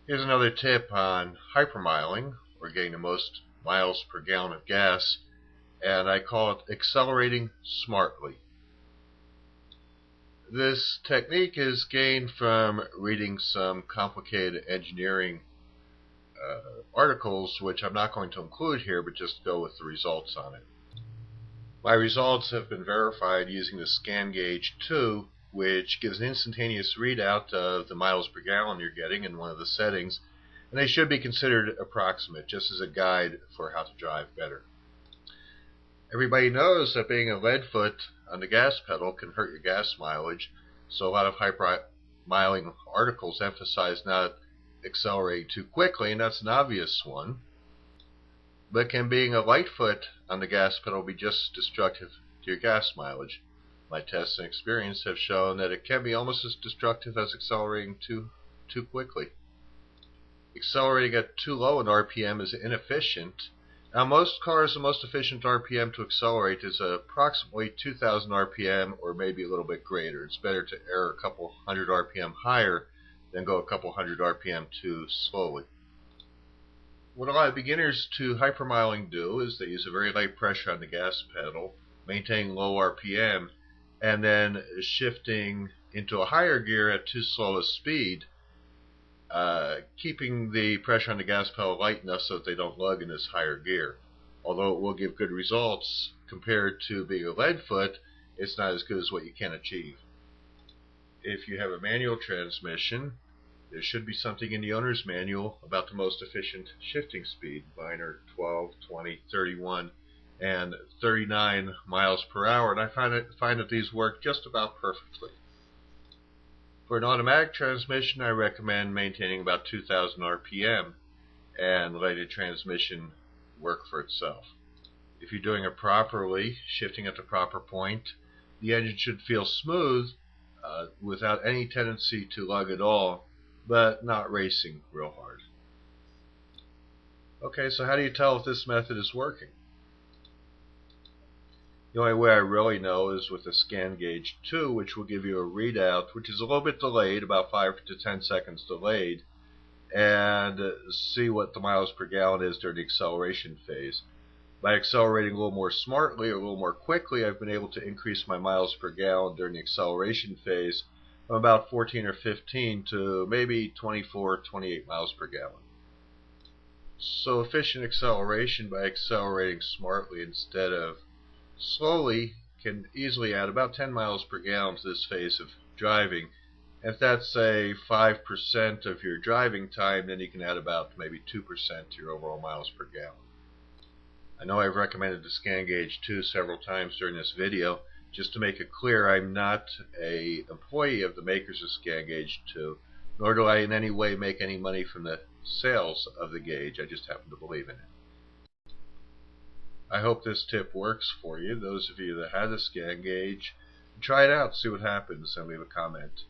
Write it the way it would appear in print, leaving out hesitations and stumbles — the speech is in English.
Here's another tip on hypermiling, or getting the most miles per gallon of gas, and I call it accelerating smartly. This technique is gained from reading some complicated engineering articles, which I'm not going to include here, but just go with the results on it. My results have been verified using the Scan Gauge 2, which gives an instantaneous readout of the miles per gallon you're getting in one of the settings, and they should be considered approximate, just as a guide for how to drive better. Everybody knows that being a lead foot on the gas pedal can hurt your gas mileage, so a lot of hypermiling articles emphasize not accelerating too quickly, and that's an obvious one. But can being a light foot on the gas pedal be just as destructive to your gas mileage? My tests and experience have shown that it can be almost as destructive as accelerating too quickly. Accelerating at too low an RPM is inefficient. Now, most cars, the most efficient RPM to accelerate is approximately 2,000 RPM or maybe a little bit greater. It's better to err a couple hundred RPM higher than go a couple hundred RPM too slowly. What a lot of beginners to hypermiling do is they use a very light pressure on the gas pedal, maintaining low RPM, and then shifting into a higher gear at too slow a speed, keeping the pressure on the gas pedal light enough so that they don't lug in this higher gear. Although it will give good results compared to being a lead foot, it's not as good as what you can achieve. If you have a manual transmission, there should be something in the owner's manual about the most efficient shifting speed. Mine are 12, 20, 31, and 39 miles per hour, and I find that these work just about perfectly. For an automatic transmission, I recommend maintaining about 2,000 RPM and letting the transmission work for itself. If you're doing it properly, shifting at the proper point, the engine should feel smooth without any tendency to lug at all, but not racing real hard. Okay, so how do you tell if this method is working? The only way I really know is with the Scan Gauge 2, which will give you a readout, which is a little bit delayed, about 5 to 10 seconds delayed, and see what the miles per gallon is during the acceleration phase. By accelerating a little more smartly or a little more quickly, I've been able to increase my miles per gallon during the acceleration phase from about 14 or 15 to maybe 24, 28 miles per gallon. So efficient acceleration by accelerating smartly instead of slowly can easily add about 10 miles per gallon to this phase of driving. If that's, say, 5% of your driving time, then you can add about maybe 2% to your overall miles per gallon. I know I've recommended the Scan Gauge 2 several times during this video. Just to make it clear, I'm not an employee of the makers of Scan Gauge 2, nor do I in any way make any money from the sales of the gauge. I just happen to believe in it. I hope this tip works for you. Those of you that have the Scan Gauge, try it out, see what happens, and leave a comment.